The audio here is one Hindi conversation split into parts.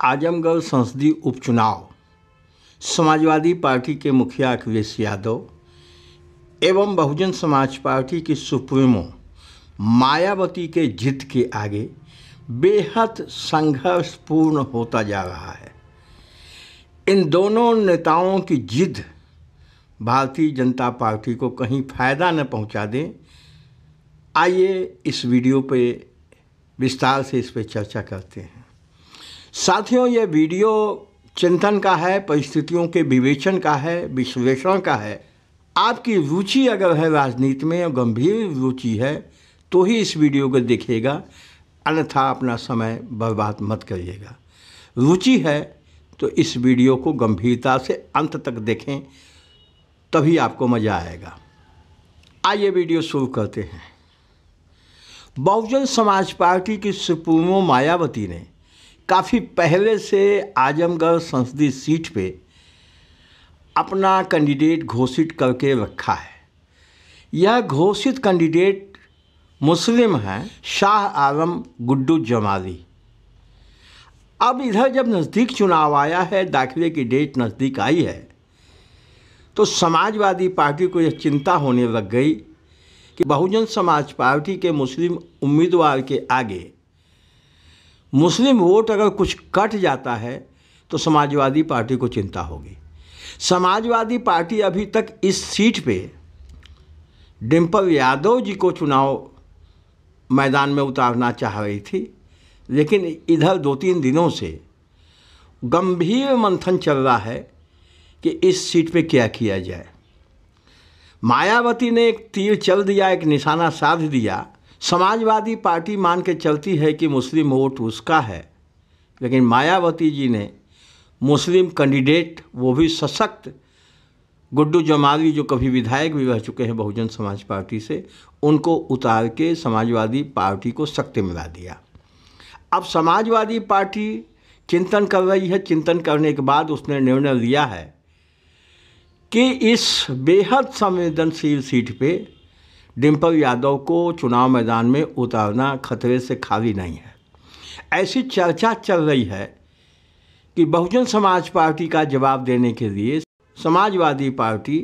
आजमगढ़ संसदीय उपचुनाव समाजवादी पार्टी के मुखिया अखिलेश यादव एवं बहुजन समाज पार्टी की सुप्रीमो मायावती के जिद के आगे बेहद संघर्षपूर्ण होता जा रहा है। इन दोनों नेताओं की जिद भारतीय जनता पार्टी को कहीं फायदा न पहुंचा दें। आइए इस वीडियो पे विस्तार से इस पे चर्चा करते हैं। साथियों, ये वीडियो चिंतन का है, परिस्थितियों के विवेचन का है, विश्लेषण का है। आपकी रुचि अगर है राजनीति में और गंभीर रुचि है तो ही इस वीडियो को देखिएगा, अन्यथा अपना समय बर्बाद मत करिएगा। रुचि है तो इस वीडियो को गंभीरता से अंत तक देखें, तभी आपको मज़ा आएगा। आइए वीडियो शुरू करते हैं। बहुजन समाज पार्टी की सुप्रीमो मायावती ने काफ़ी पहले से आजमगढ़ संसदीय सीट पे अपना कैंडिडेट घोषित करके रखा है। यह घोषित कैंडिडेट मुस्लिम हैं, शाह आलम गुड्डू जमाली। अब इधर जब नज़दीक चुनाव आया है, दाखिले की डेट नज़दीक आई है, तो समाजवादी पार्टी को यह चिंता होने लग गई कि बहुजन समाज पार्टी के मुस्लिम उम्मीदवार के आगे मुस्लिम वोट अगर कुछ कट जाता है तो समाजवादी पार्टी को चिंता होगी। समाजवादी पार्टी अभी तक इस सीट पे डिम्पल यादव जी को चुनाव मैदान में उतारना चाह रही थी, लेकिन इधर 2-3 दिनों से गंभीर मंथन चल रहा है कि इस सीट पे क्या किया जाए। मायावती ने एक तीर चल दिया, एक निशाना साध दिया। समाजवादी पार्टी मान के चलती है कि मुस्लिम वोट उसका है, लेकिन मायावती जी ने मुस्लिम कैंडिडेट, वो भी सशक्त, गुड्डू जमाली जो कभी विधायक भी रह चुके हैं बहुजन समाज पार्टी से, उनको उतार के समाजवादी पार्टी को शक्ति मिला दिया। अब समाजवादी पार्टी चिंतन कर रही है। चिंतन करने के बाद उसने निर्णय लिया है कि इस बेहद संवेदनशील सीट पे डिम्पल यादव को चुनाव मैदान में उतारना खतरे से खाली नहीं है। ऐसी चर्चा चल रही है कि बहुजन समाज पार्टी का जवाब देने के लिए समाजवादी पार्टी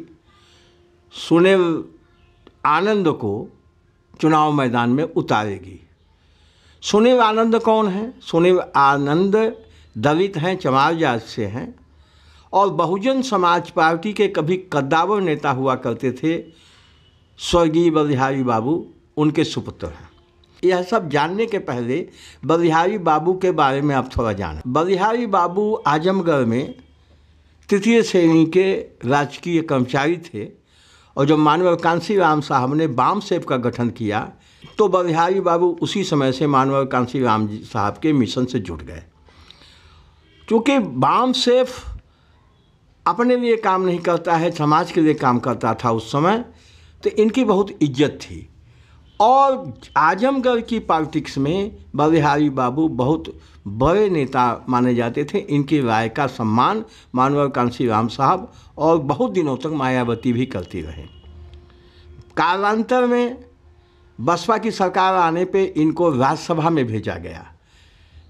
सुनील आनंद को चुनाव मैदान में उतारेगी। सुनील आनंद कौन है? सुनील आनंद दलित हैं, चमार जात से हैं और बहुजन समाज पार्टी के कभी कद्दावर नेता हुआ करते थे, स्वर्गीय बलिहारी बाबू, उनके सुपुत्र हैं। यह सब जानने के पहले बलिहारी बाबू के बारे में आप थोड़ा जानें। बलिहारी बाबू आजमगढ़ में तृतीय श्रेणी के राजकीय कर्मचारी थे और जब मानव कांशीराम साहब ने वाम सेप का गठन किया तो बलिहारी बाबू उसी समय से मानव कांशीराम साहब के मिशन से जुड़ गए। क्योंकि वाम सेप अपने लिए काम नहीं करता है, समाज के लिए काम करता था उस समय, तो इनकी बहुत इज्जत थी और आजमगढ़ की पॉलिटिक्स में बलिहारी बाबू बहुत बड़े नेता माने जाते थे। इनकी राय का सम्मान मानव कांशीराम साहब और बहुत दिनों तक मायावती भी करती रहे। कालांतर में बसपा की सरकार आने पे इनको राज्यसभा में भेजा गया,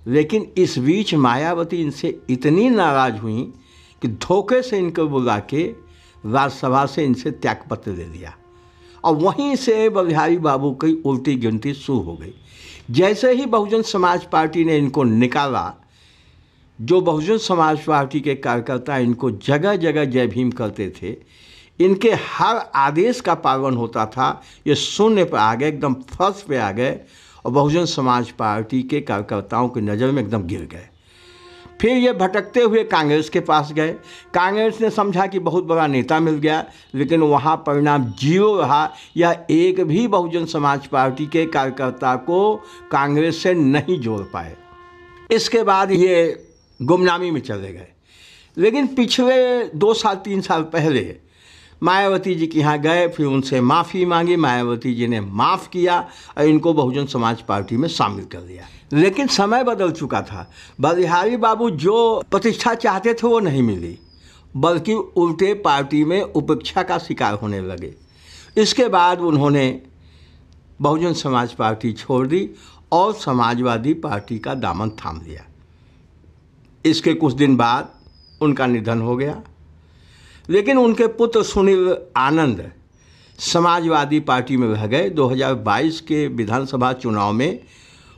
लेकिन इस बीच मायावती इनसे इतनी नाराज़ हुई कि धोखे से इनको बुला के राज्यसभा से इनसे त्यागपत्र दे दिया और वहीं से बलिहारी बाबू की उल्टी गिनती शुरू हो गई। जैसे ही बहुजन समाज पार्टी ने इनको निकाला, जो बहुजन समाज पार्टी के कार्यकर्ता इनको जगह जगह जय भीम करते थे, इनके हर आदेश का पालन होता था, ये शून्य पर आ गए, एकदम फर्श पे आ गए और बहुजन समाज पार्टी के कार्यकर्ताओं की नज़र में एकदम गिर गए। फिर ये भटकते हुए कांग्रेस के पास गए। कांग्रेस ने समझा कि बहुत बड़ा नेता मिल गया, लेकिन वहाँ परिणाम जीरो रहा। यह एक भी बहुजन समाज पार्टी के कार्यकर्ता को कांग्रेस से नहीं जोड़ पाए। इसके बाद ये गुमनामी में चले गए। लेकिन पिछले 2 साल 3 साल पहले मायावती जी के यहाँ गए, फिर उनसे माफ़ी मांगी। मायावती जी ने माफ़ किया और इनको बहुजन समाज पार्टी में शामिल कर लिया। लेकिन समय बदल चुका था। बलिहारी बाबू जो प्रतिष्ठा चाहते थे वो नहीं मिली, बल्कि उल्टे पार्टी में उपेक्षा का शिकार होने लगे। इसके बाद उन्होंने बहुजन समाज पार्टी छोड़ दी और समाजवादी पार्टी का दामन थाम लिया। इसके कुछ दिन बाद उनका निधन हो गया। लेकिन उनके पुत्र सुनील आनंद समाजवादी पार्टी में रह गए। 2022 के विधानसभा चुनाव में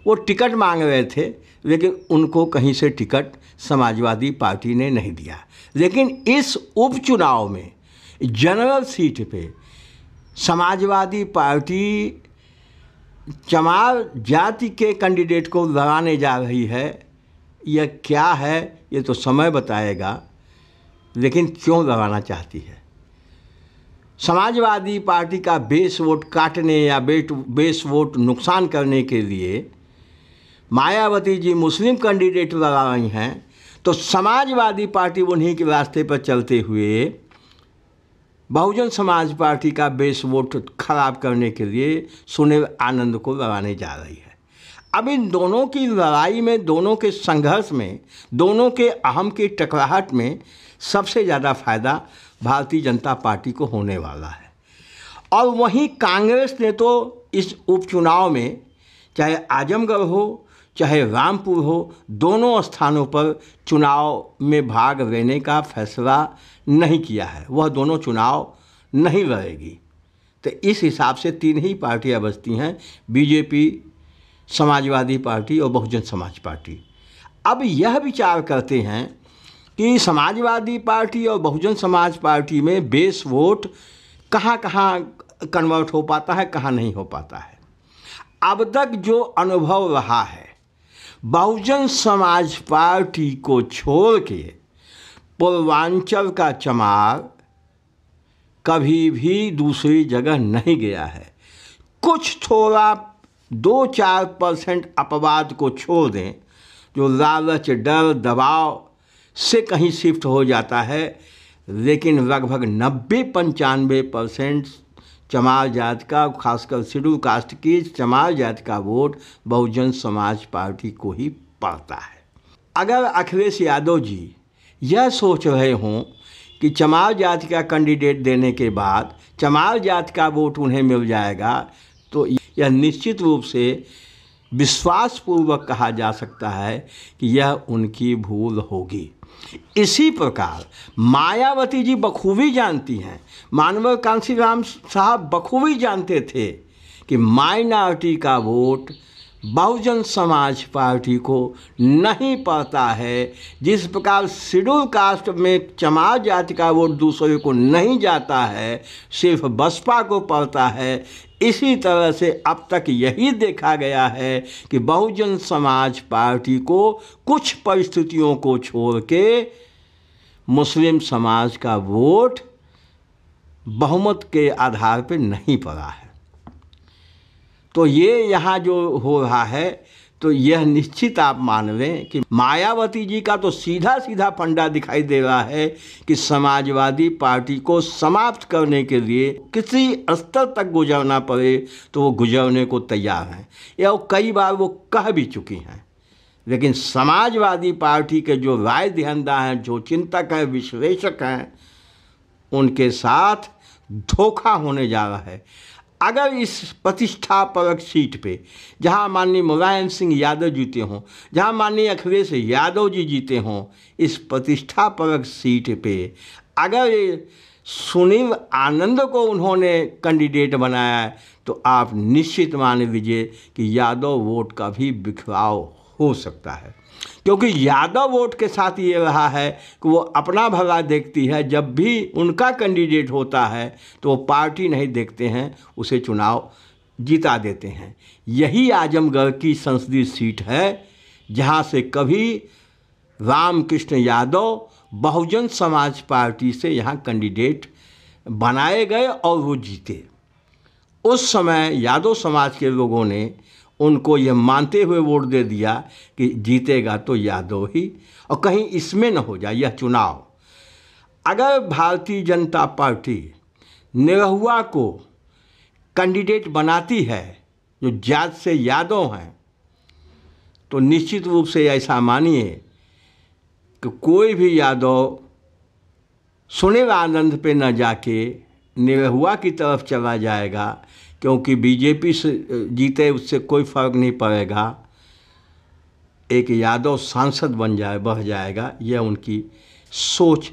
वो टिकट मांग रहे थे, लेकिन उनको कहीं से टिकट समाजवादी पार्टी ने नहीं दिया। लेकिन इस उपचुनाव में जनरल सीट पे समाजवादी पार्टी चमार जाति के कैंडिडेट को लड़ाने जा रही है। यह क्या है ये तो समय बताएगा, लेकिन क्यों लड़ाना चाहती है? समाजवादी पार्टी का बेस वोट काटने या बेस वोट नुकसान करने के लिए मायावती जी मुस्लिम कैंडिडेट लगा रही हैं, तो समाजवादी पार्टी उन्हीं के रास्ते पर चलते हुए बहुजन समाज पार्टी का बेस वोट खराब करने के लिए सुनील आनंद को लगाने जा रही है। अब इन दोनों की लड़ाई में, दोनों के संघर्ष में, दोनों के अहम की टकराहट में सबसे ज़्यादा फायदा भारतीय जनता पार्टी को होने वाला है। और वहीं कांग्रेस ने तो इस उपचुनाव में चाहे आजमगढ़ हो चाहे रामपुर हो, दोनों स्थानों पर चुनाव में भाग लेने का फैसला नहीं किया है। वह दोनों चुनाव नहीं लड़ेगी। तो इस हिसाब से तीन ही पार्टियां बचती हैं, बीजेपी, समाजवादी पार्टी और बहुजन समाज पार्टी। अब यह विचार करते हैं कि समाजवादी पार्टी और बहुजन समाज पार्टी में बेस वोट कहाँ कहाँ कन्वर्ट हो पाता है, कहाँ नहीं हो पाता है। अब तक जो अनुभव रहा है, बहुजन समाज पार्टी को छोड़ के पूर्वांचल का चमार कभी भी दूसरी जगह नहीं गया है। कुछ थोड़ा 2-4% अपवाद को छोड़ दें, जो लालच, डर, दबाव से कहीं शिफ्ट हो जाता है, लेकिन लगभग 90-95% चमार जाति का, खासकर शेड्यूल कास्ट की चमार जाति का वोट बहुजन समाज पार्टी को ही पड़ता है। अगर अखिलेश यादव जी यह सोच रहे हों कि चमार जाति का कैंडिडेट देने के बाद चमार जाति का वोट उन्हें मिल जाएगा, तो यह निश्चित रूप से विश्वासपूर्वक कहा जा सकता है कि यह उनकी भूल होगी। इसी प्रकार मायावती जी बखूबी जानती हैं, मानव कांशीराम साहब बखूबी जानते थे कि माइनॉरिटी का वोट बहुजन समाज पार्टी को नहीं पड़ता है। जिस प्रकार शेड्यूल कास्ट में चमार जाति का वोट दूसरे को नहीं जाता है, सिर्फ बसपा को पड़ता है। इसी तरह से अब तक यही देखा गया है कि बहुजन समाज पार्टी को कुछ परिस्थितियों को छोड़ के मुस्लिम समाज का वोट बहुमत के आधार पर नहीं पड़ा है। तो ये यहाँ जो हो रहा है, तो यह निश्चित आप मान लें कि मायावती जी का तो सीधा सीधा फंडा दिखाई दे रहा है कि समाजवादी पार्टी को समाप्त करने के लिए किसी स्तर तक गुजरना पड़े तो वो गुजरने को तैयार हैं, या कई बार वो कह भी चुकी हैं। लेकिन समाजवादी पार्टी के जो राय दहिंदा हैं, जो चिंतक हैं, विश्लेषक हैं, उनके साथ धोखा होने जा रहा है। अगर इस प्रतिष्ठापरक सीट पे, जहां माननीय मुलायम सिंह यादव जीते हों, जहां माननीय अखिलेश यादव जी जीते हों, इस प्रतिष्ठापरक सीट पे अगर सुनील आनंद को उन्होंने कैंडिडेट बनाया है, तो आप निश्चित मान लीजिए कि यादव वोट का भी बिखराव हो सकता है। क्योंकि यादव वोट के साथ ये रहा है कि वो अपना भला देखती है। जब भी उनका कैंडिडेट होता है तो वो पार्टी नहीं देखते हैं, उसे चुनाव जिता देते हैं। यही आजमगढ़ की संसदीय सीट है जहां से कभी रामकृष्ण यादव बहुजन समाज पार्टी से यहां कैंडिडेट बनाए गए और वो जीते। उस समय यादव समाज के लोगों ने उनको यह मानते हुए वोट दे दिया कि जीतेगा तो यादव ही, और कहीं इसमें न हो जाए यह चुनाव। अगर भारतीय जनता पार्टी निरहुआ को कैंडिडेट बनाती है जो जात से यादव हैं, तो निश्चित रूप से ऐसा मानिए कि कोई भी यादव सुनील आनंद पे न जाके निरहुआ की तरफ चला जाएगा, क्योंकि बीजेपी से जीते उससे कोई फर्क नहीं पड़ेगा। एक यादव सांसद बन जाएगा, यह उनकी सोच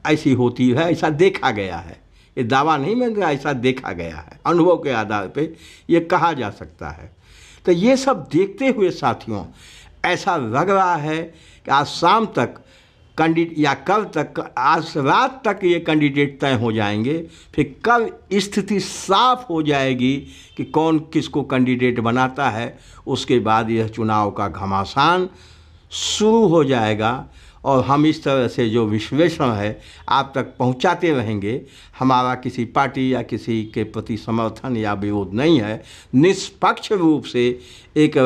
ऐसी होती है, ऐसा देखा गया है। ये दावा नहीं मैं, ऐसा देखा गया है, अनुभव के आधार पे ये कहा जा सकता है। तो ये सब देखते हुए साथियों, ऐसा लग रहा है कि आज शाम तक या कल तक, आज रात तक ये कैंडिडेट तय हो जाएंगे। फिर कल स्थिति साफ हो जाएगी कि कौन किसको कैंडिडेट बनाता है। उसके बाद यह चुनाव का घमासान शुरू हो जाएगा और हम इस तरह से जो विश्लेषण है आप तक पहुंचाते रहेंगे। हमारा किसी पार्टी या किसी के प्रति समर्थन या विरोध नहीं है, निष्पक्ष रूप से एक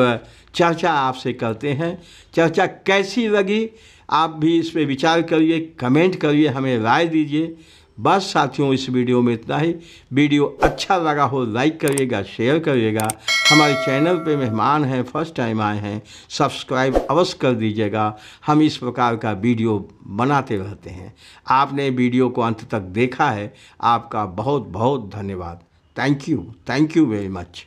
चर्चा आपसे करते हैं। चर्चा कैसी लगी आप भी इस पे विचार करिए, कमेंट करिए, हमें राय दीजिए। बस साथियों, इस वीडियो में इतना ही। वीडियो अच्छा लगा हो लाइक करिएगा, शेयर करिएगा। हमारे चैनल पे मेहमान हैं, फर्स्ट टाइम आए हैं, सब्सक्राइब अवश्य कर दीजिएगा। हम इस प्रकार का वीडियो बनाते रहते हैं। आपने वीडियो को अंत तक देखा है, आपका बहुत बहुत धन्यवाद। Thank you very much.